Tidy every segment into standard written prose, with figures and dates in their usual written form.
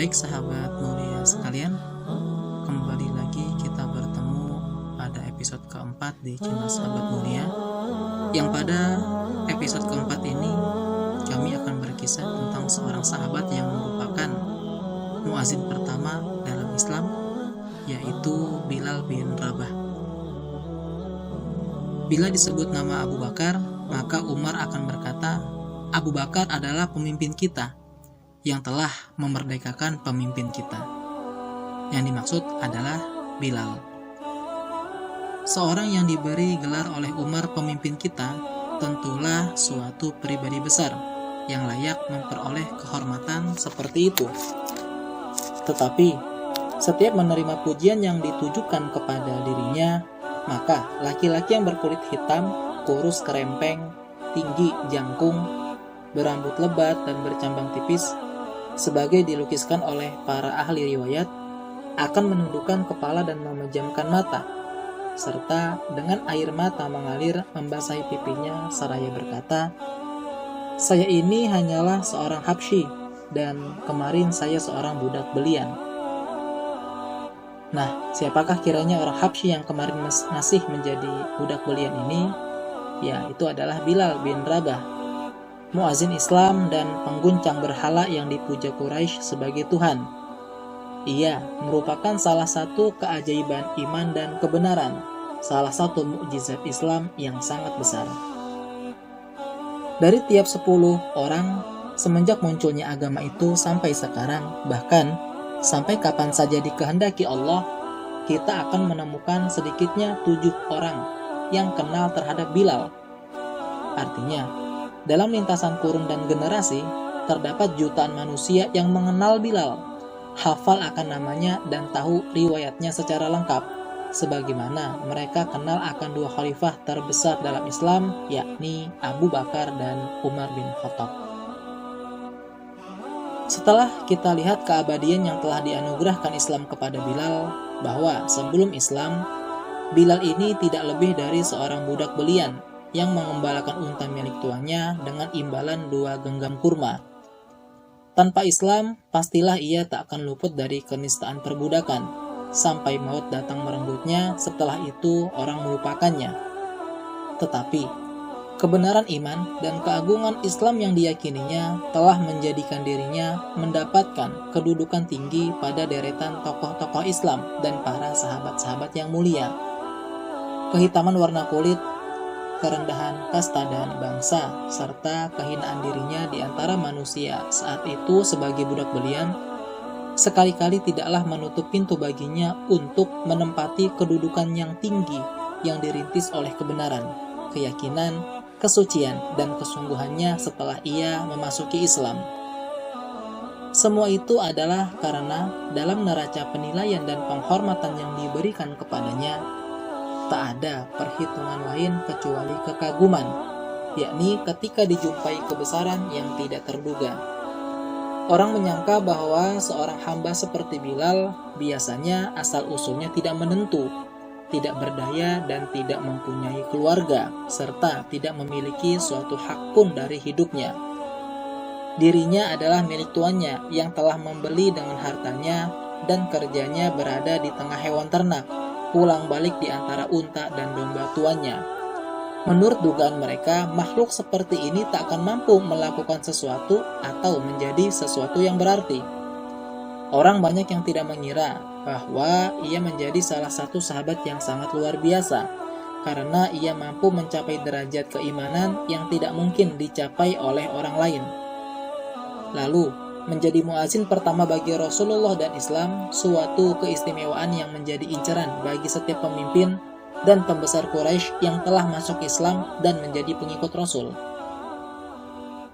Baik sahabat mulia sekalian, kembali lagi kita bertemu pada episode keempat di channel Sahabat Mulia. Yang pada episode keempat ini kami akan berkisah tentang seorang sahabat yang merupakan muazin pertama dalam Islam, yaitu Bilal bin Rabah. Bila disebut nama Abu Bakar, maka Umar akan berkata, Abu Bakar adalah pemimpin kita yang telah memerdekakan pemimpin kita. Yang dimaksud adalah Bilal. Seorang yang diberi gelar oleh Umar pemimpin kita tentulah suatu pribadi besar yang layak memperoleh kehormatan seperti itu. Tetapi setiap menerima pujian yang ditujukan kepada dirinya, maka laki-laki yang berkulit hitam, kurus kerempeng, tinggi jangkung, berambut lebat dan bercambang tipis, sebagai dilukiskan oleh para ahli riwayat, akan menundukkan kepala dan memejamkan mata, serta dengan air mata mengalir membasahi pipinya seraya berkata, "Saya ini hanyalah seorang Habsyi, dan kemarin saya seorang budak belian." Nah, siapakah kiranya orang Habsyi yang kemarin masih menjadi budak belian ini? Ya, itu adalah Bilal bin Rabah, muazin Islam dan pengguncang berhala yang dipuja Quraisy sebagai Tuhan. Ia merupakan salah satu keajaiban iman dan kebenaran, salah satu mukjizat Islam yang sangat besar. Dari tiap 10 orang semenjak munculnya agama itu sampai sekarang, bahkan sampai kapan saja dikehendaki Allah, kita akan menemukan sedikitnya 7 orang yang kenal terhadap Bilal. Artinya, dalam lintasan kurun dan generasi, terdapat jutaan manusia yang mengenal Bilal, hafal akan namanya dan tahu riwayatnya secara lengkap, sebagaimana mereka kenal akan 2 khalifah terbesar dalam Islam, yakni Abu Bakar dan Umar bin Khattab. Setelah kita lihat keabadian yang telah dianugerahkan Islam kepada Bilal, bahwa sebelum Islam, Bilal ini tidak lebih dari seorang budak belian yang mengembalakan unta milik tuannya dengan imbalan 2 genggam kurma. Tanpa Islam, pastilah ia tak akan luput dari kenistaan perbudakan, sampai maut datang merenggutnya, setelah itu orang melupakannya. Tetapi, kebenaran iman dan keagungan Islam yang diyakininya telah menjadikan dirinya mendapatkan kedudukan tinggi pada deretan tokoh-tokoh Islam dan para sahabat-sahabat yang mulia. Kehitaman warna kulit, kerendahan kasta dan bangsa, serta kehinaan dirinya di antara manusia saat itu sebagai budak belian, sekali-kali tidaklah menutup pintu baginya untuk menempati kedudukan yang tinggi yang dirintis oleh kebenaran, keyakinan, kesucian, dan kesungguhannya setelah ia memasuki Islam. Semua itu adalah karena dalam neraca penilaian dan penghormatan yang diberikan kepadanya, tak ada perhitungan lain kecuali kekaguman, yakni ketika dijumpai kebesaran yang tidak terduga. Orang menyangka bahwa seorang hamba seperti Bilal biasanya asal-usulnya tidak menentu, tidak berdaya dan tidak mempunyai keluarga, serta tidak memiliki suatu hak pun dari hidupnya. Dirinya adalah milik tuannya yang telah membeli dengan hartanya, dan kerjanya berada di tengah hewan ternak, pulang balik di antara unta dan domba tuannya. Menurut dugaan mereka, makhluk seperti ini tak akan mampu melakukan sesuatu atau menjadi sesuatu yang berarti. Orang banyak yang tidak mengira bahwa ia menjadi salah satu sahabat yang sangat luar biasa, karena ia mampu mencapai derajat keimanan yang tidak mungkin dicapai oleh orang lain. Lalu, menjadi muazin pertama bagi Rasulullah dan Islam, suatu keistimewaan yang menjadi incaran bagi setiap pemimpin dan pembesar Quraisy yang telah masuk Islam dan menjadi pengikut Rasul.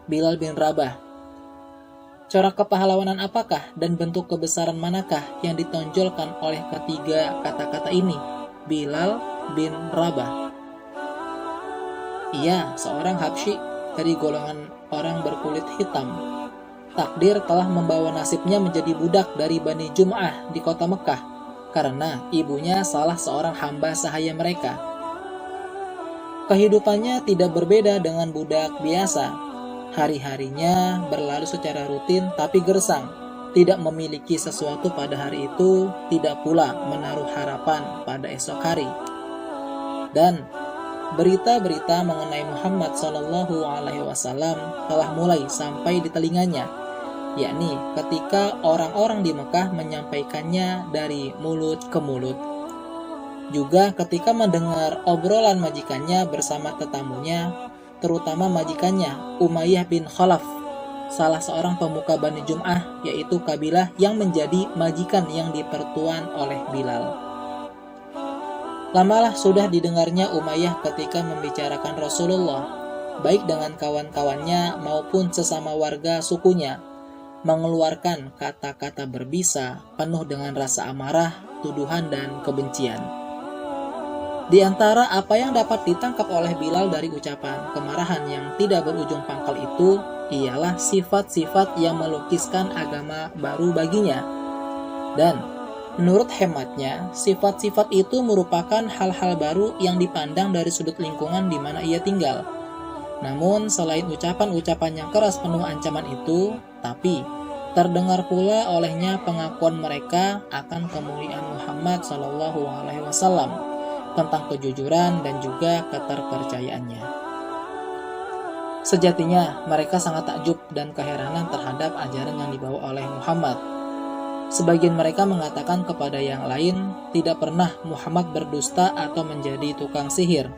Bilal bin Rabah. Corak kepahlawanan apakah dan bentuk kebesaran manakah yang ditonjolkan oleh ketiga kata-kata ini? Bilal bin Rabah. Ia seorang Habsyi dari golongan orang berkulit hitam. Takdir telah membawa nasibnya menjadi budak dari Bani Jum'ah di kota Mekah, karena ibunya salah seorang hamba sahaya mereka. Kehidupannya tidak berbeda dengan budak biasa. Hari-harinya berlalu secara rutin tapi gersang, tidak memiliki sesuatu pada hari itu, tidak pula menaruh harapan pada esok hari. Dan berita-berita mengenai Muhammad SAW telah mulai sampai di telinganya, yakni ketika orang-orang di Mekah menyampaikannya dari mulut ke mulut. Juga ketika mendengar obrolan majikannya bersama tetamunya, terutama majikannya Umayyah bin Khalaf, salah seorang pemuka Bani Jum'ah, yaitu kabilah yang menjadi majikan yang dipertuan oleh Bilal. Lamalah sudah didengarnya Umayyah ketika membicarakan Rasulullah, baik dengan kawan-kawannya maupun sesama warga sukunya, mengeluarkan kata-kata berbisa penuh dengan rasa amarah, tuduhan, dan kebencian. Di antara apa yang dapat ditangkap oleh Bilal dari ucapan kemarahan yang tidak berujung pangkal itu ialah sifat-sifat yang melukiskan agama baru baginya. Dan menurut hematnya, sifat-sifat itu merupakan hal-hal baru yang dipandang dari sudut lingkungan di mana ia tinggal. Namun selain ucapan-ucapan yang keras penuh ancaman itu, tapi terdengar pula olehnya pengakuan mereka akan kemuliaan Muhammad SAW, tentang kejujuran dan juga keterpercayaannya. Sejatinya mereka sangat takjub dan keheranan terhadap ajaran yang dibawa oleh Muhammad. Sebagian mereka mengatakan kepada yang lain, tidak pernah Muhammad berdusta atau menjadi tukang sihir,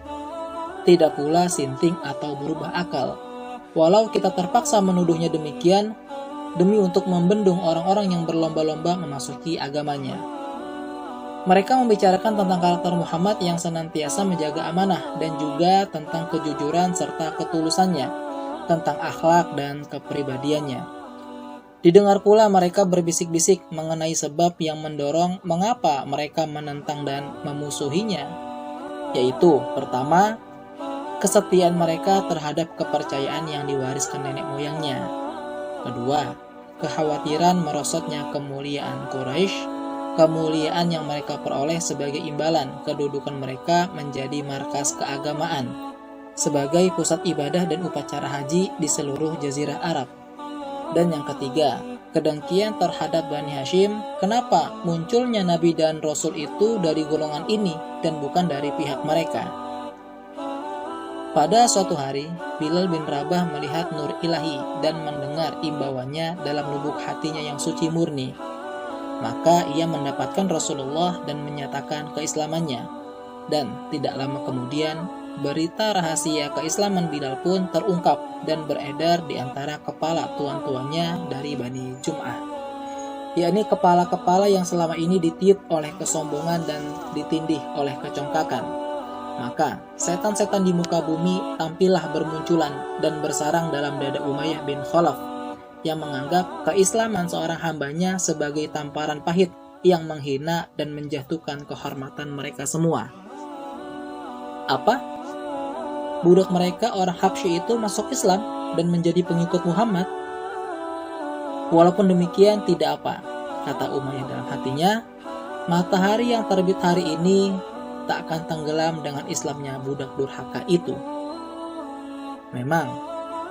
tidak pula sinting atau berubah akal. Walau kita terpaksa menuduhnya demikian, demi untuk membendung orang-orang yang berlomba-lomba memasuki agamanya. Mereka membicarakan tentang karakter Muhammad yang senantiasa menjaga amanah dan juga tentang kejujuran serta ketulusannya, tentang akhlak dan kepribadiannya. Didengar pula mereka berbisik-bisik mengenai sebab yang mendorong mengapa mereka menentang dan memusuhinya, yaitu pertama, kesetiaan mereka terhadap kepercayaan yang diwariskan nenek moyangnya. Kedua, kekhawatiran merosotnya kemuliaan Quraisy, kemuliaan yang mereka peroleh sebagai imbalan kedudukan mereka menjadi markas keagamaan, sebagai pusat ibadah dan upacara haji di seluruh jazirah Arab. Dan yang ketiga, kedengkian terhadap Bani Hashim, kenapa munculnya Nabi dan Rasul itu dari golongan ini dan bukan dari pihak mereka. Pada suatu hari, Bilal bin Rabah melihat nur ilahi dan mendengar imbauannya dalam lubuk hatinya yang suci murni. Maka ia mendapatkan Rasulullah dan menyatakan keislamannya. Dan tidak lama kemudian, berita rahasia keislaman Bilal pun terungkap dan beredar di antara kepala tuan-tuannya dari Bani Jum'ah, yakni kepala-kepala yang selama ini ditiup oleh kesombongan dan ditindih oleh kecongkakan. Maka setan-setan di muka bumi tampillah bermunculan dan bersarang dalam dada Umayyah bin Khalaf, yang menganggap keislaman seorang hambanya sebagai tamparan pahit yang menghina dan menjatuhkan kehormatan mereka semua. Apa? Budak mereka orang Habsyi itu masuk Islam dan menjadi pengikut Muhammad? Walaupun demikian tidak apa, kata Umayyah dalam hatinya, matahari yang terbit hari ini tak akan tenggelam dengan Islamnya budak durhaka itu. Memang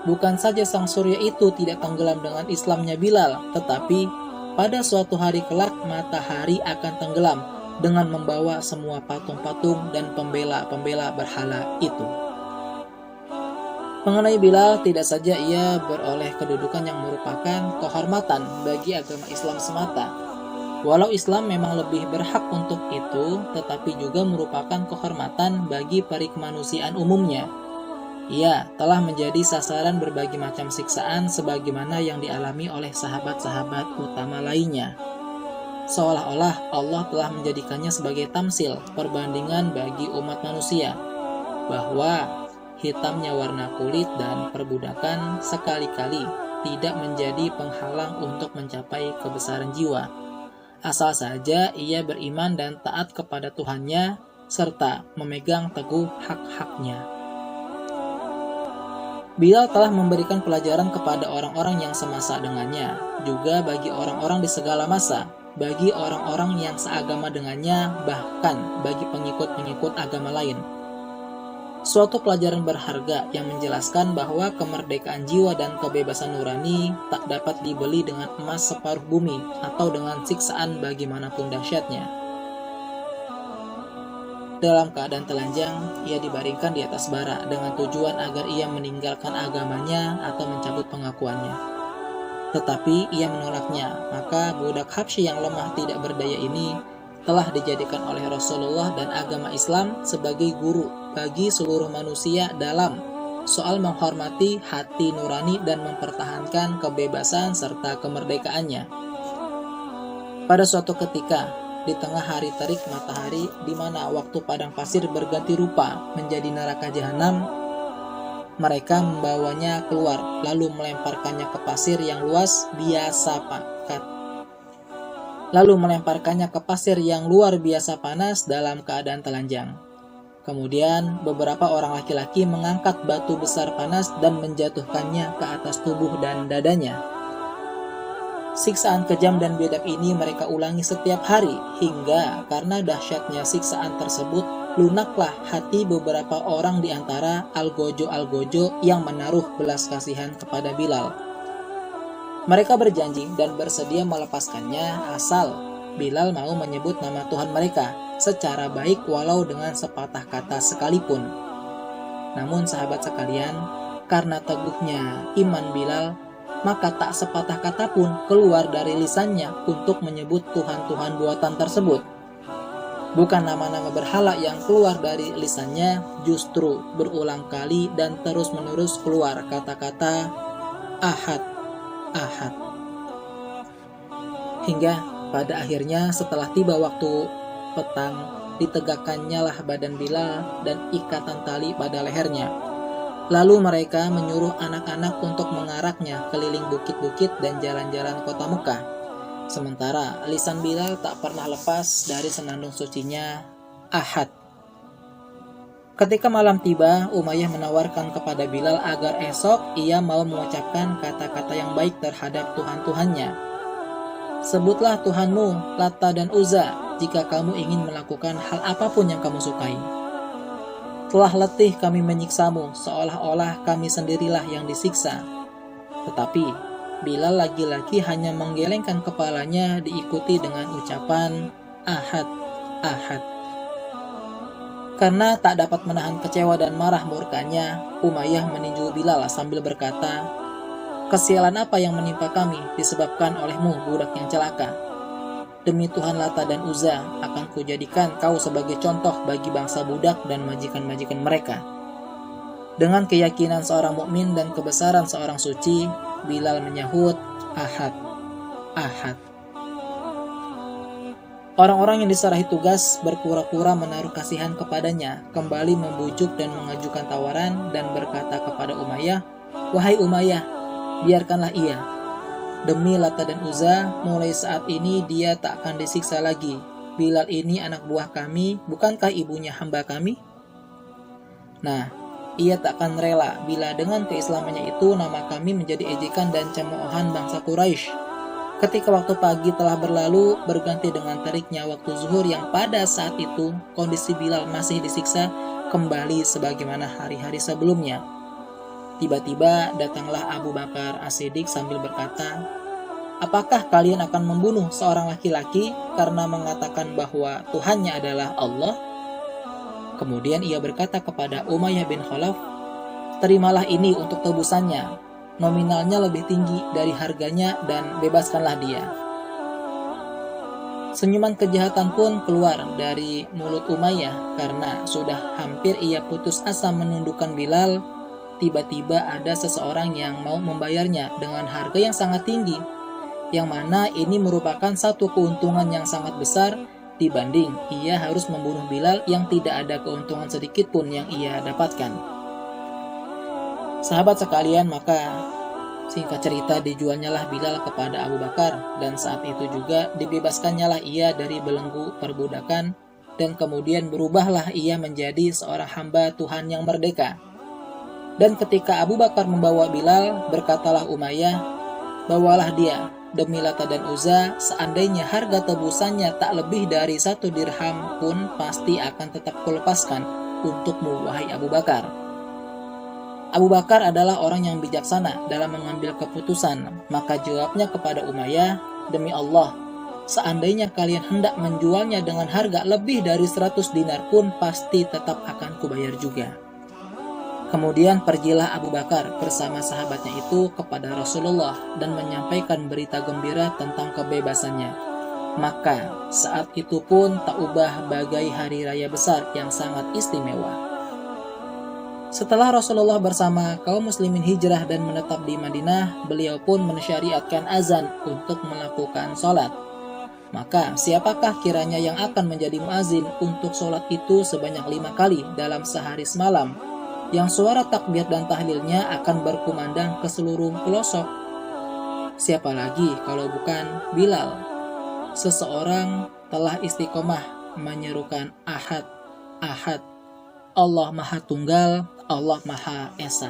bukan saja sang surya itu tidak tenggelam dengan Islamnya Bilal, tetapi pada suatu hari kelak matahari akan tenggelam dengan membawa semua patung-patung dan pembela-pembela berhala itu. Mengenai Bilal, tidak saja ia beroleh kedudukan yang merupakan kehormatan bagi agama Islam semata. Walau Islam memang lebih berhak untuk itu, tetapi juga merupakan kehormatan bagi perikemanusiaan umumnya. Ia telah menjadi sasaran berbagai macam siksaan sebagaimana yang dialami oleh sahabat-sahabat utama lainnya. Seolah-olah Allah telah menjadikannya sebagai tamsil, perbandingan bagi umat manusia, bahwa hitamnya warna kulit dan perbudakan sekali-kali tidak menjadi penghalang untuk mencapai kebesaran jiwa. Asal saja ia beriman dan taat kepada Tuhannya, serta memegang teguh hak-haknya. Bilal telah memberikan pelajaran kepada orang-orang yang semasa dengannya, juga bagi orang-orang di segala masa, bagi orang-orang yang seagama dengannya, bahkan bagi pengikut-pengikut agama lain. Suatu pelajaran berharga yang menjelaskan bahwa kemerdekaan jiwa dan kebebasan nurani tak dapat dibeli dengan emas separuh bumi atau dengan siksaan bagaimanapun dahsyatnya. Dalam keadaan telanjang, ia dibaringkan di atas bara dengan tujuan agar ia meninggalkan agamanya atau mencabut pengakuannya. Tetapi ia menolaknya, maka budak Habsyi yang lemah tidak berdaya ini telah dijadikan oleh Rasulullah dan agama Islam sebagai guru bagi seluruh manusia dalam soal menghormati hati nurani dan mempertahankan kebebasan serta kemerdekaannya. Pada suatu ketika, di tengah hari terik matahari di mana waktu padang pasir berganti rupa menjadi neraka jahanam, mereka membawanya keluar lalu melemparkannya ke pasir yang luas luar biasa panas dalam keadaan telanjang. Kemudian beberapa orang laki-laki mengangkat batu besar panas dan menjatuhkannya ke atas tubuh dan dadanya. Siksaan kejam dan biadab ini mereka ulangi setiap hari, hingga karena dahsyatnya siksaan tersebut, lunaklah hati beberapa orang di antara algojo-algojo yang menaruh belas kasihan kepada Bilal. Mereka berjanji dan bersedia melepaskannya asal Bilal mau menyebut nama Tuhan mereka secara baik walau dengan sepatah kata sekalipun. Namun sahabat sekalian, karena teguhnya iman Bilal, maka tak sepatah kata pun keluar dari lisannya untuk menyebut Tuhan-Tuhan buatan tersebut. Bukan nama-nama berhala yang keluar dari lisannya, justru berulang kali dan terus-menerus keluar kata-kata Ahad, Ahad. Hingga pada akhirnya setelah tiba waktu petang, ditegakkannya lah badan Bilal dan ikatan tali pada lehernya. Lalu mereka menyuruh anak-anak untuk mengaraknya keliling bukit-bukit dan jalan-jalan kota Mekah. Sementara lisan Bilal tak pernah lepas dari senandung sucinya, Ahad. Ketika malam tiba, Umayyah menawarkan kepada Bilal agar esok ia mau mengucapkan kata-kata yang baik terhadap Tuhan-Tuhannya. Sebutlah Tuhanmu, Lata dan Uzza, jika kamu ingin melakukan hal apapun yang kamu sukai. Telah letih kami menyiksamu, seolah-olah kami sendirilah yang disiksa. Tetapi Bilal lagi-lagi hanya menggelengkan kepalanya diikuti dengan ucapan Ahad, Ahad. Karena tak dapat menahan kecewa dan marah murkanya, Umayyah meninju Bilal sambil berkata, "Kesialan apa yang menimpa kami disebabkan olehmu, budak yang celaka? Demi Tuhan Lata dan Uzza, akan kujadikan kau sebagai contoh bagi bangsa budak dan majikan-majikan mereka." Dengan keyakinan seorang mukmin dan kebesaran seorang suci, Bilal menyahut, Ahad, Ahad. Orang-orang yang diserahi tugas berpura-pura menaruh kasihan kepadanya, kembali membujuk dan mengajukan tawaran dan berkata kepada Umayyah, "Wahai Umayyah, biarkanlah ia. Demi Lata dan Uzza, mulai saat ini dia tak akan disiksa lagi. Bilal ini anak buah kami, bukankah ibunya hamba kami? Nah, ia tak akan rela bila dengan keislamannya itu nama kami menjadi ejekan dan cemoohan bangsa Quraisy." Ketika waktu pagi telah berlalu, berganti dengan teriknya waktu zuhur yang pada saat itu kondisi Bilal masih disiksa kembali sebagaimana hari-hari sebelumnya. Tiba-tiba datanglah Abu Bakar As-Siddiq sambil berkata, "Apakah kalian akan membunuh seorang laki-laki karena mengatakan bahwa Tuhannya adalah Allah?" Kemudian ia berkata kepada Umayyah bin Khalaf, "Terimalah ini untuk tebusannya. Nominalnya lebih tinggi dari harganya dan bebaskanlah dia." Senyuman kejahatan pun keluar dari mulut Umayyah karena sudah hampir ia putus asa menundukkan Bilal. Tiba-tiba ada seseorang yang mau membayarnya dengan harga yang sangat tinggi, yang mana ini merupakan satu keuntungan yang sangat besar dibanding ia harus membunuh Bilal yang tidak ada keuntungan sedikit pun yang ia dapatkan. Sahabat sekalian, maka singkat cerita dijualnya lah Bilal kepada Abu Bakar, dan saat itu juga dibebaskannya lah ia dari belenggu perbudakan, dan kemudian berubahlah ia menjadi seorang hamba Tuhan yang merdeka. Dan ketika Abu Bakar membawa Bilal, berkatalah Umayyah, "Bawalah dia, demi Lata dan Uzza, seandainya harga tebusannya tak lebih dari 1 dirham pun pasti akan tetap kulepaskan." untukmu, wahai Abu Bakar. Abu Bakar adalah orang yang bijaksana dalam mengambil keputusan, maka jawabnya kepada Umayyah, demi Allah, seandainya kalian hendak menjualnya dengan harga lebih dari 100 dinar pun pasti tetap akan kubayar juga. Kemudian pergilah Abu Bakar bersama sahabatnya itu kepada Rasulullah dan menyampaikan berita gembira tentang kebebasannya. Maka saat itu pun tak ubah bagai hari raya besar yang sangat istimewa. Setelah Rasulullah bersama kaum muslimin hijrah dan menetap di Madinah, beliau pun mensyariatkan azan untuk melakukan sholat. Maka siapakah kiranya yang akan menjadi muazin untuk sholat itu sebanyak 5 kali dalam sehari semalam, yang suara takbir dan tahlilnya akan berkumandang ke seluruh pelosok? Siapa lagi kalau bukan Bilal? Seseorang telah istiqomah menyerukan ahad, ahad, Allah Maha Tunggal, Allah Maha Esa.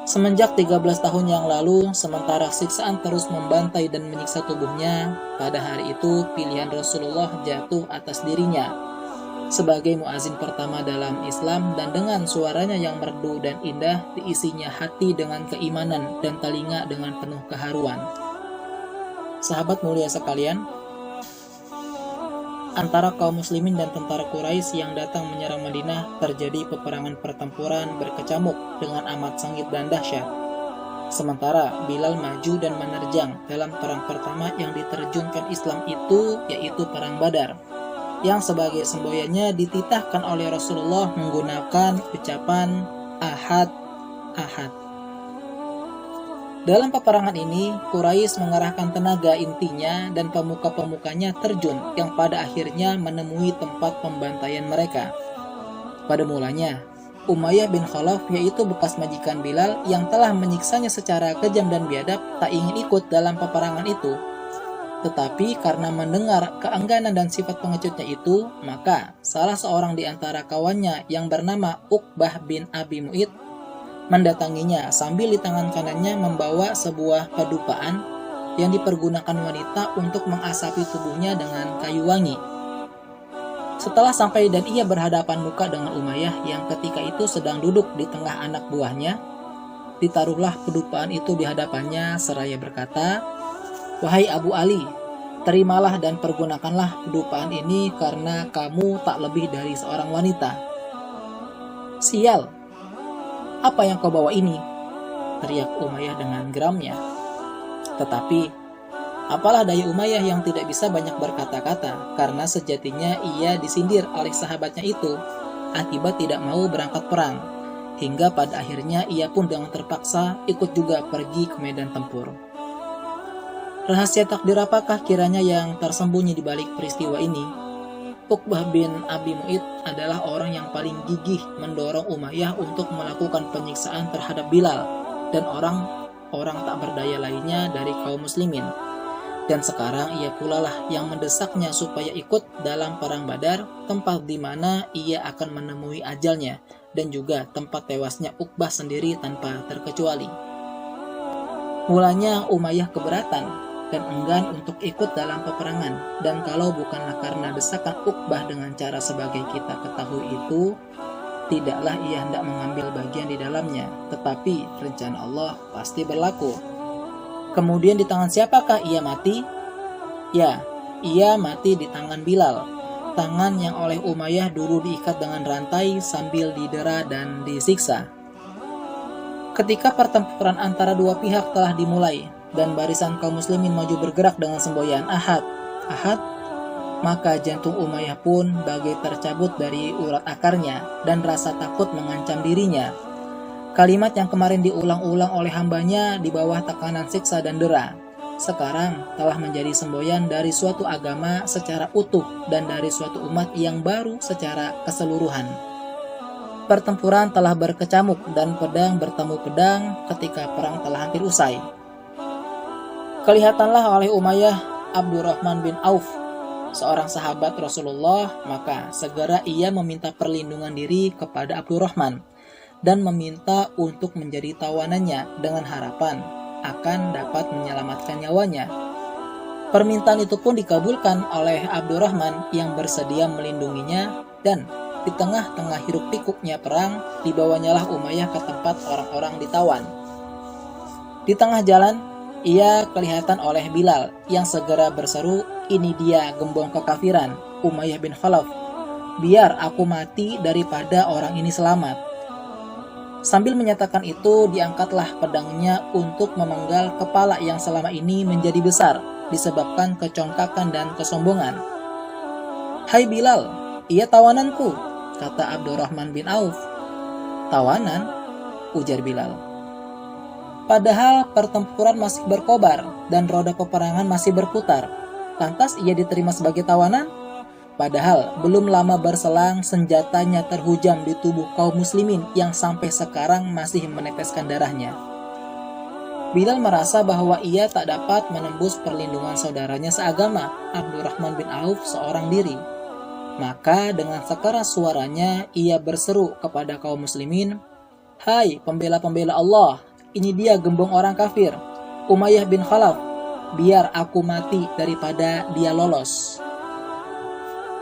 Semenjak 13 tahun yang lalu, sementara siksaan terus membantai dan menyiksa tubuhnya, pada hari itu pilihan Rasulullah jatuh atas dirinya sebagai muazin pertama dalam Islam, dan dengan suaranya yang merdu dan indah diisinya hati dengan keimanan dan telinga dengan penuh keharuan. Sahabat mulia sekalian, antara kaum muslimin dan tentara Quraisy yang datang menyerang Madinah terjadi peperangan pertempuran berkecamuk dengan amat sengit dan dahsyat. Sementara Bilal maju dan menerjang dalam perang pertama yang diterjunkan Islam itu, yaitu Perang Badar, yang sebagai semboyannya dititahkan oleh Rasulullah menggunakan ucapan ahad, ahad. Dalam peperangan ini, Quraisy mengerahkan tenaga intinya dan pemuka-pemukanya terjun yang pada akhirnya menemui tempat pembantaian mereka. Pada mulanya, Umayyah bin Khalaf, yaitu bekas majikan Bilal yang telah menyiksanya secara kejam dan biadab, tak ingin ikut dalam peperangan itu. Tetapi karena mendengar keengganan dan sifat pengecutnya itu, maka salah seorang di antara kawannya yang bernama Uqbah bin Abi Mu'id mendatanginya sambil di tangan kanannya membawa sebuah padupaan yang dipergunakan wanita untuk mengasapi tubuhnya dengan kayu wangi. Setelah sampai dan ia berhadapan muka dengan Umayyah yang ketika itu sedang duduk di tengah anak buahnya, ditaruhlah padupaan itu di hadapannya seraya berkata, "Wahai Abu Ali, terimalah dan pergunakanlah padupaan ini karena kamu tak lebih dari seorang wanita." "Sial, apa yang kau bawa ini?" teriak Umayyah dengan geramnya. Tetapi apalah daya Umayyah yang tidak bisa banyak berkata-kata, karena sejatinya ia disindir oleh sahabatnya itu akibat tidak mau berangkat perang, hingga pada akhirnya ia pun dengan terpaksa ikut juga pergi ke medan tempur. Rahasia takdir apakah kiranya yang tersembunyi di balik peristiwa ini? Uqbah bin Abi Mu'id adalah orang yang paling gigih mendorong Umayyah untuk melakukan penyiksaan terhadap Bilal dan orang-orang tak berdaya lainnya dari kaum muslimin. Dan sekarang ia pula lah yang mendesaknya supaya ikut dalam perang Badar, tempat di mana ia akan menemui ajalnya dan juga tempat tewasnya Uqbah sendiri tanpa terkecuali. Mulanya Umayyah keberatan dan enggan untuk ikut dalam peperangan, dan kalau bukanlah karena desakan Uqbah dengan cara sebagai kita ketahui itu, tidaklah ia hendak mengambil bagian di dalamnya, tetapi rencana Allah pasti berlaku. Kemudian di tangan siapakah ia mati? Ya, ia mati di tangan Bilal, tangan yang oleh Umayyah dulu diikat dengan rantai sambil didera dan disiksa. Ketika pertempuran antara dua pihak telah dimulai dan barisan kaum muslimin maju bergerak dengan semboyan ahad, ahad, maka jantung Umayyah pun bagai tercabut dari urat akarnya dan rasa takut mengancam dirinya. Kalimat yang kemarin diulang-ulang oleh hambanya di bawah tekanan siksa dan dera, sekarang telah menjadi semboyan dari suatu agama secara utuh dan dari suatu umat yang baru secara keseluruhan. Pertempuran telah berkecamuk dan pedang bertemu pedang ketika perang telah hampir usai. Kelihatanlah oleh Umayyah Abdurrahman bin Auf, seorang sahabat Rasulullah, maka segera ia meminta perlindungan diri kepada Abdurrahman dan meminta untuk menjadi tawanannya dengan harapan akan dapat menyelamatkan nyawanya. Permintaan itu pun dikabulkan oleh Abdurrahman yang bersedia melindunginya, dan Di tengah-tengah hiruk pikuknya perang, dibawanyalah Umayyah ke tempat orang-orang ditawan. Di tengah jalan, ia kelihatan oleh Bilal yang segera berseru, "Ini dia gembong kekafiran, Umayyah bin Khalaf. Biar aku mati daripada orang ini selamat." Sambil menyatakan itu, diangkatlah pedangnya untuk memenggal kepala yang selama ini menjadi besar disebabkan kecongkakan dan kesombongan. "Hai Bilal, ia tawananku," kata Abdurrahman bin Auf. "Tawanan?" ujar Bilal. Padahal pertempuran masih berkobar dan roda peperangan masih berputar. Lantas ia diterima sebagai tawanan? Padahal belum lama berselang senjatanya terhujam di tubuh kaum muslimin yang sampai sekarang masih meneteskan darahnya. Bilal merasa bahwa ia tak dapat menembus perlindungan saudaranya seagama, Abdurrahman bin Auf, seorang diri. Maka dengan sekeras suaranya ia berseru kepada kaum muslimin, "Hai pembela-pembela Allah, ini dia gembong orang kafir, Umayyah bin Khalaf. Biar aku mati daripada dia lolos."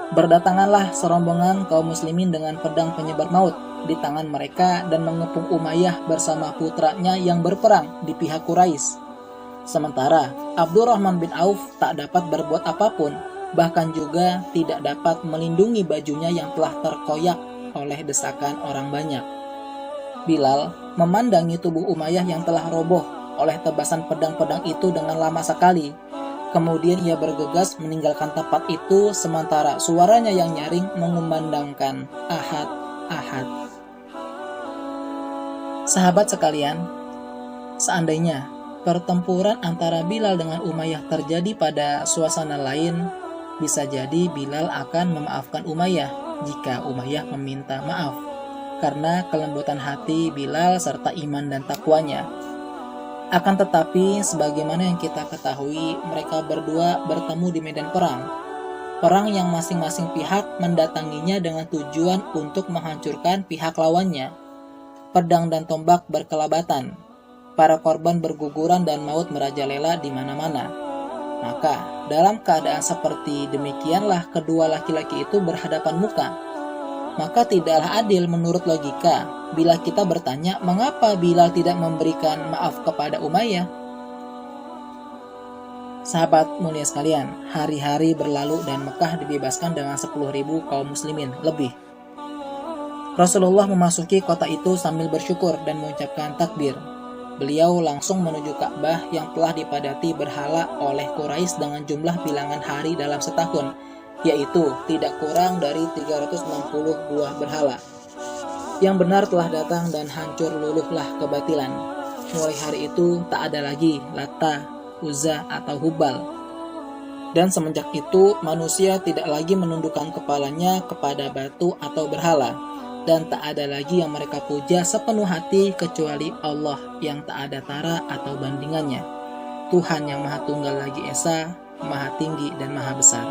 Berdatanganlah serombongan kaum muslimin dengan pedang penyebar maut di tangan mereka dan mengepung Umayyah bersama putranya yang berperang di pihak Quraisy. Sementara Abdurrahman bin Auf tak dapat berbuat apapun, bahkan juga tidak dapat melindungi bajunya yang telah terkoyak oleh desakan orang banyak. Bilal memandangi tubuh Umayyah yang telah roboh oleh tebasan pedang-pedang itu dengan lama sekali. Kemudian ia bergegas meninggalkan tempat itu sementara suaranya yang nyaring mengumandangkan, "Ahad, Ahad." Sahabat sekalian, seandainya pertempuran antara Bilal dengan Umayyah terjadi pada suasana lain, bisa jadi Bilal akan memaafkan Umayyah jika Umayyah meminta maaf karena kelembutan hati Bilal serta iman dan takwanya. Akan tetapi, sebagaimana yang kita ketahui, mereka berdua bertemu di medan perang. Perang yang masing-masing pihak mendatanginya dengan tujuan untuk menghancurkan pihak lawannya. Pedang dan tombak berkelabatan. Para korban berguguran dan maut merajalela di mana-mana. Maka, dalam keadaan seperti demikianlah kedua laki-laki itu berhadapan muka. Maka tidaklah adil menurut logika bila kita bertanya mengapa Bilal tidak memberikan maaf kepada Umayyah. Sahabat mulia sekalian, hari-hari berlalu dan Mekah dibebaskan dengan 10.000 kaum muslimin lebih. Rasulullah memasuki kota itu sambil bersyukur dan mengucapkan takbir. Beliau langsung menuju Ka'bah yang telah dipadati berhala oleh Quraisy dengan jumlah bilangan hari dalam setahun, yaitu tidak kurang dari 360 buah berhala. Yang benar telah datang dan hancur luluhlah kebatilan. Mulai hari itu tak ada lagi Lata, Uzza atau Hubal. Dan semenjak itu manusia tidak lagi menundukkan kepalanya kepada batu atau berhala. Dan tak ada lagi yang mereka puja sepenuh hati kecuali Allah yang tak ada tara atau bandingannya. Tuhan yang Maha Tunggal lagi Esa, Maha Tinggi dan Maha Besar.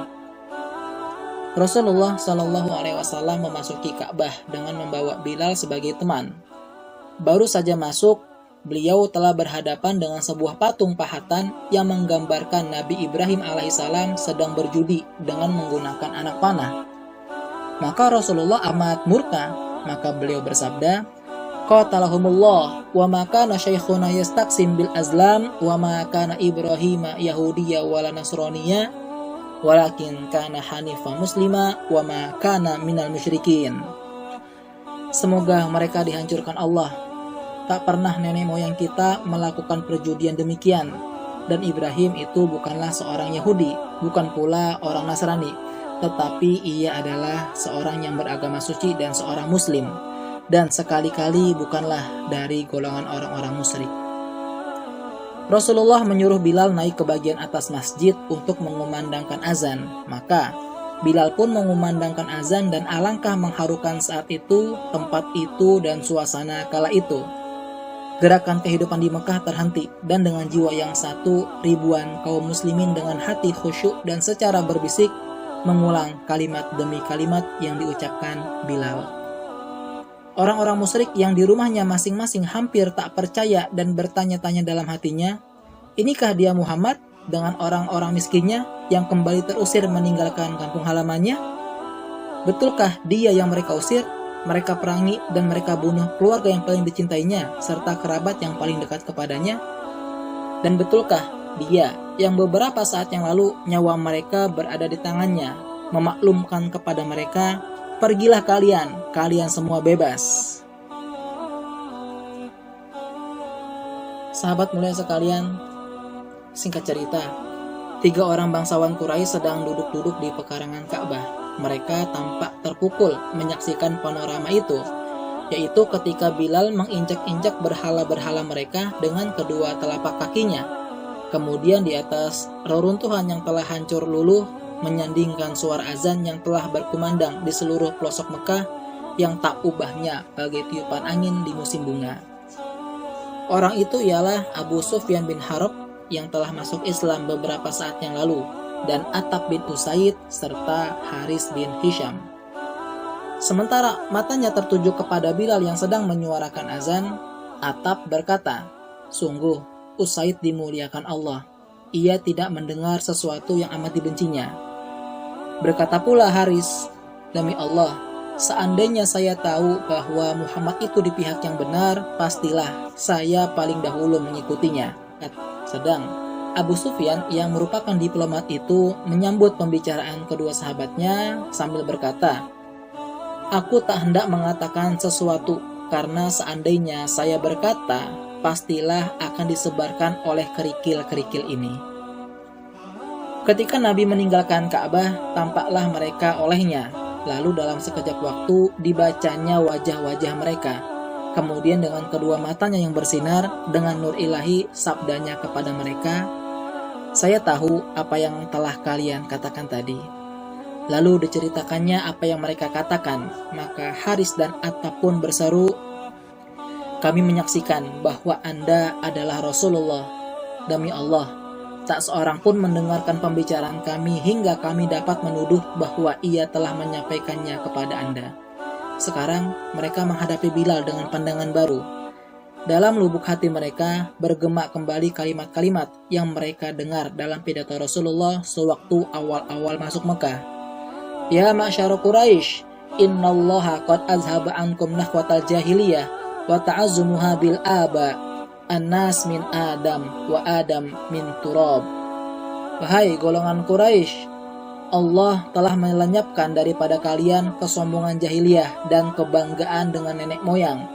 Rasulullah Shallallahu Alaihi Wasallam memasuki Ka'bah dengan membawa Bilal sebagai teman. Baru saja masuk, beliau telah berhadapan dengan sebuah patung pahatan yang menggambarkan Nabi Ibrahim alaihissalam sedang berjudi dengan menggunakan anak panah. Maka Rasulullah amat murka, maka beliau bersabda, "Qatalahumullah wa ma kana syaikhuna yastaqsim bil azlam wa ma kana Ibrahim yahudiyya wala nasraniyya walakin kana hanifa muslima wa ma kana minal musyrikin." Semoga mereka dihancurkan Allah. Tak pernah nenek moyang kita melakukan perjudian demikian. Dan Ibrahim itu bukanlah seorang Yahudi, bukan pula orang Nasrani, tetapi ia adalah seorang yang beragama suci dan seorang Muslim, dan sekali-kali bukanlah dari golongan orang-orang musyrik. Rasulullah menyuruh Bilal naik ke bagian atas masjid untuk mengumandangkan azan. Maka Bilal pun mengumandangkan azan dan alangkah mengharukan saat itu, tempat itu dan suasana kala itu. Gerakan kehidupan di Mekah terhenti dan dengan jiwa yang satu, ribuan kaum muslimin dengan hati khusyuk dan secara berbisik mengulang kalimat demi kalimat yang diucapkan Bilal. Orang-orang musyrik yang di rumahnya masing-masing hampir tak percaya dan bertanya-tanya dalam hatinya, inikah dia Muhammad dengan orang-orang miskinnya yang kembali terusir meninggalkan kampung halamannya? Betulkah dia yang mereka usir, mereka perangi, dan mereka bunuh keluarga yang paling dicintainya, serta kerabat yang paling dekat kepadanya? Dan betulkah dia yang beberapa saat yang lalu nyawa mereka berada di tangannya, memaklumkan kepada mereka, "Pergilah kalian semua bebas"? Sahabat mulia sekalian, singkat cerita, 3 orang bangsawan Quraisy sedang duduk-duduk di pekarangan Ka'bah. Mereka tampak terpukul menyaksikan panorama itu, yaitu ketika Bilal menginjak-injak berhala-berhala mereka dengan kedua telapak kakinya. Kemudian di atas reruntuhan yang telah hancur luluh, menyandingkan suara azan yang telah berkumandang di seluruh pelosok Mekah yang tak ubahnya bagai tiupan angin di musim bunga. Orang itu ialah Abu Sufyan bin Harb yang telah masuk Islam beberapa saat yang lalu, dan Attab bin Usaid serta Haris bin Hisham. Sementara matanya tertuju kepada Bilal yang sedang menyuarakan azan, Attab berkata, "Sungguh, Usaid dimuliakan Allah. Ia tidak mendengar sesuatu yang amat dibencinya." Berkata pula Haris, "Demi Allah, seandainya saya tahu bahwa Muhammad itu di pihak yang benar, pastilah saya paling dahulu mengikutinya." Sedang Abu Sufyan yang merupakan diplomat itu menyambut pembicaraan kedua sahabatnya sambil berkata, "Aku tak hendak mengatakan sesuatu karena seandainya saya berkata, pastilah akan disebarkan oleh kerikil-kerikil ini." Ketika Nabi meninggalkan Ka'bah, tampaklah mereka olehnya. Lalu dalam sekejap waktu dibacanya wajah-wajah mereka. Kemudian dengan kedua matanya yang bersinar dengan nur ilahi, sabdanya kepada mereka, "Saya tahu apa yang telah kalian katakan tadi." Lalu diceritakannya apa yang mereka katakan. Maka Haris dan Attab pun berseru, "Kami menyaksikan bahwa Anda adalah Rasulullah. Demi Allah, tak seorang pun mendengarkan pembicaraan kami hingga kami dapat menuduh bahwa ia telah menyampaikannya kepada Anda." Sekarang mereka menghadapi Bilal dengan pandangan baru. Dalam lubuk hati mereka bergema kembali kalimat-kalimat yang mereka dengar dalam pidato Rasulullah sewaktu awal-awal masuk Mekah. "Ya ma'syara Quraisy, innallaha qad azhaba ankum nahwatal jahiliyah wa ta'azzumuha bil aba. An-nas min Adam wa Adam min turab." Wahai golongan Quraisy, Allah telah melenyapkan daripada kalian kesombongan jahiliyah dan kebanggaan dengan nenek moyang.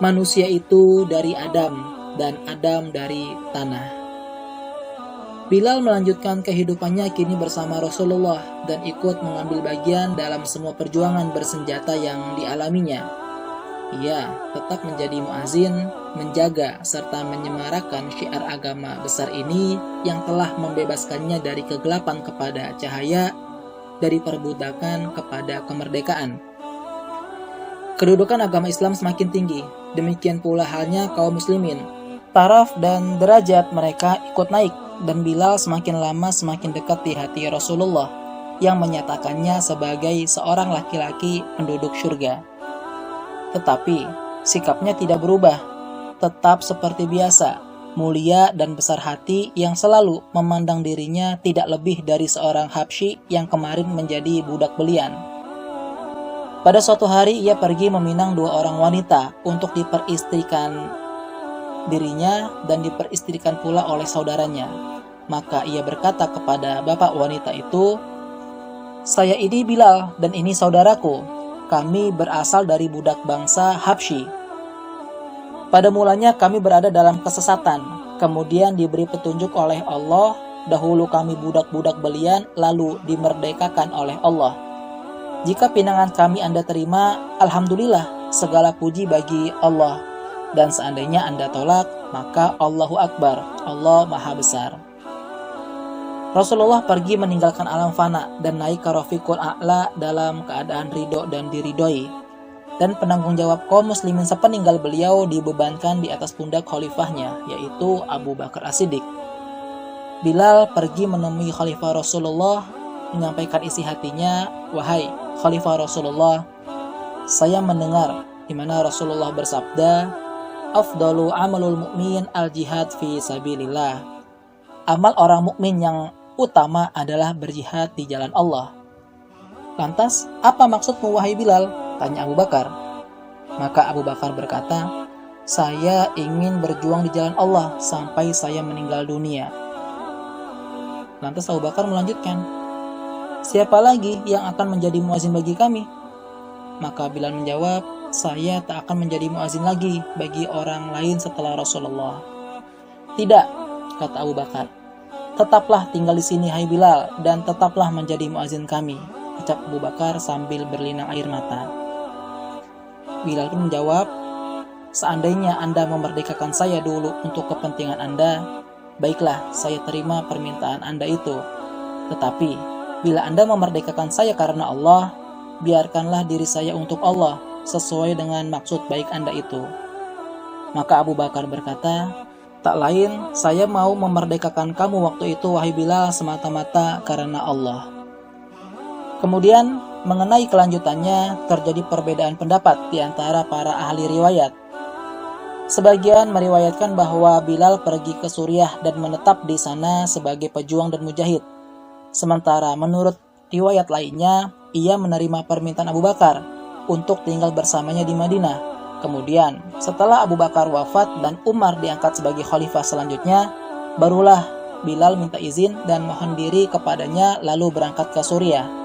Manusia itu dari Adam, dan Adam dari tanah. Bilal melanjutkan kehidupannya kini bersama Rasulullah dan ikut mengambil bagian dalam semua perjuangan bersenjata yang dialaminya. Ia tetap menjadi muazin, menjaga serta menyemarakan syiar agama besar ini yang telah membebaskannya dari kegelapan kepada cahaya, dari perbudakan kepada kemerdekaan. Kedudukan agama Islam semakin tinggi, demikian pula halnya kaum muslimin. Taraf dan derajat mereka ikut naik, dan Bilal semakin lama semakin dekat di hati Rasulullah yang menyatakannya sebagai seorang laki-laki penduduk surga. Tetapi sikapnya tidak berubah, tetap seperti biasa, mulia dan besar hati yang selalu memandang dirinya tidak lebih dari seorang Habsyi yang kemarin menjadi budak belian. Pada suatu hari ia pergi meminang 2 orang wanita untuk diperistrikan dirinya dan diperistrikan pula oleh saudaranya. Maka ia berkata kepada bapak wanita itu, "Saya ini Bilal dan ini saudaraku. Kami berasal dari budak bangsa Habsyi. Pada mulanya kami berada dalam kesesatan, kemudian diberi petunjuk oleh Allah. Dahulu kami budak-budak belian, lalu dimerdekakan oleh Allah. Jika pinangan kami Anda terima, alhamdulillah, segala puji bagi Allah. Dan seandainya Anda tolak, maka Allahu Akbar, Allah Maha Besar." Rasulullah pergi meninggalkan alam fana dan naik ke Rafiqul A'la dalam keadaan ridho dan diridhoi. Dan penanggung jawab kaum muslimin sepeninggal beliau dibebankan di atas pundak khalifahnya, yaitu Abu Bakar As-Siddiq. Bilal pergi menemui khalifah Rasulullah, menyampaikan isi hatinya, "Wahai khalifah Rasulullah, saya mendengar di mana Rasulullah bersabda, 'Afdalu amalul mu'min al-jihad fi sabilillah.' Amal orang mukmin yang utama adalah berjihad di jalan Allah. "Lantas, apa maksudmu wahai Bilal?" tanya Abu Bakar. Maka Abu Bakar berkata, "Saya ingin berjuang di jalan Allah sampai saya meninggal dunia." Lantas Abu Bakar melanjutkan, "Siapa lagi yang akan menjadi muazin bagi kami?" Maka Bilal menjawab, "Saya tak akan menjadi muazin lagi bagi orang lain setelah Rasulullah." "Tidak," kata Abu Bakar, "tetaplah tinggal di sini hai Bilal, dan tetaplah menjadi muazin kami," ucap Abu Bakar sambil berlinang air mata. Bilal pun menjawab, "Seandainya Anda memerdekakan saya dulu untuk kepentingan Anda, baiklah, saya terima permintaan Anda itu. Tetapi, bila Anda memerdekakan saya karena Allah, biarkanlah diri saya untuk Allah, sesuai dengan maksud baik Anda itu." Maka Abu Bakar berkata, "Tak lain, saya mau memerdekakan kamu waktu itu wahai Bilal semata-mata karena Allah." Kemudian, mengenai kelanjutannya, terjadi perbedaan pendapat di antara para ahli riwayat. Sebagian meriwayatkan bahwa Bilal pergi ke Suriah dan menetap di sana sebagai pejuang dan mujahid. Sementara menurut riwayat lainnya, ia menerima permintaan Abu Bakar untuk tinggal bersamanya di Madinah. Kemudian, setelah Abu Bakar wafat dan Umar diangkat sebagai khalifah selanjutnya, barulah Bilal minta izin dan mohon diri kepadanya lalu berangkat ke Suriah.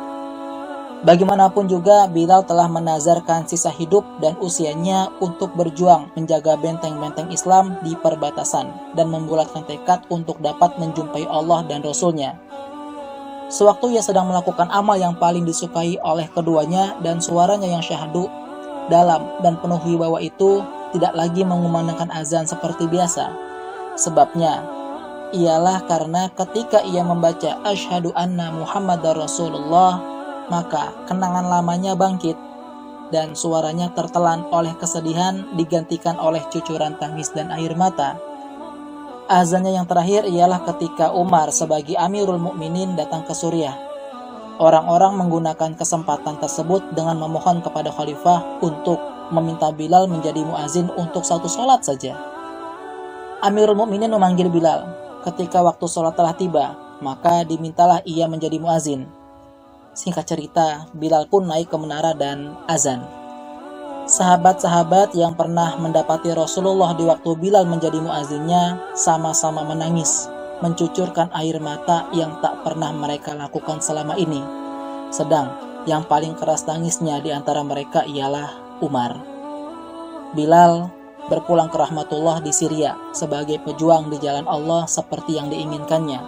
Bagaimanapun juga, Bilal telah menazarkan sisa hidup dan usianya untuk berjuang menjaga benteng-benteng Islam di perbatasan dan membulatkan tekad untuk dapat menjumpai Allah dan Rasul-Nya. Sewaktu ia sedang melakukan amal yang paling disukai oleh keduanya dan suaranya yang syahdu, dalam dan penuh wibawa itu tidak lagi mengumandangkan azan seperti biasa. Sebabnya ialah karena ketika ia membaca asyhadu anna Muhammadar Rasulullah, maka kenangan lamanya bangkit dan suaranya tertelan oleh kesedihan digantikan oleh cucuran tangis dan air mata. Azannya yang terakhir ialah ketika Umar sebagai Amirul Mukminin datang ke Suriah. Orang-orang menggunakan kesempatan tersebut dengan memohon kepada khalifah untuk meminta Bilal menjadi muazin untuk satu sholat saja. Amirul Mukminin memanggil Bilal. Ketika waktu sholat telah tiba, maka dimintalah ia menjadi muazin. Singkat cerita, Bilal pun naik ke menara dan azan. Sahabat-sahabat yang pernah mendapati Rasulullah di waktu Bilal menjadi muazinnya sama-sama menangis, mencucurkan air mata yang tak pernah mereka lakukan selama ini. Sedang yang paling keras tangisnya di antara mereka ialah Umar. Bilal berpulang ke rahmatullah di Syria sebagai pejuang di jalan Allah seperti yang diinginkannya.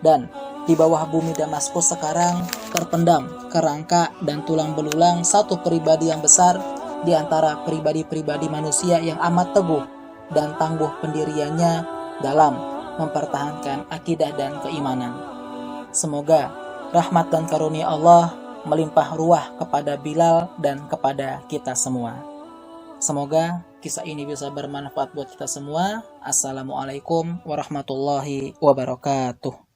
Dan di bawah bumi Damaskus sekarang terpendam kerangka dan tulang belulang satu pribadi yang besar di antara pribadi-pribadi manusia yang amat teguh dan tangguh pendiriannya dalam mempertahankan akidah dan keimanan. Semoga rahmat dan karunia Allah melimpah ruah kepada Bilal dan kepada kita semua. Semoga kisah ini bisa bermanfaat buat kita semua. Assalamualaikum warahmatullahi wabarakatuh.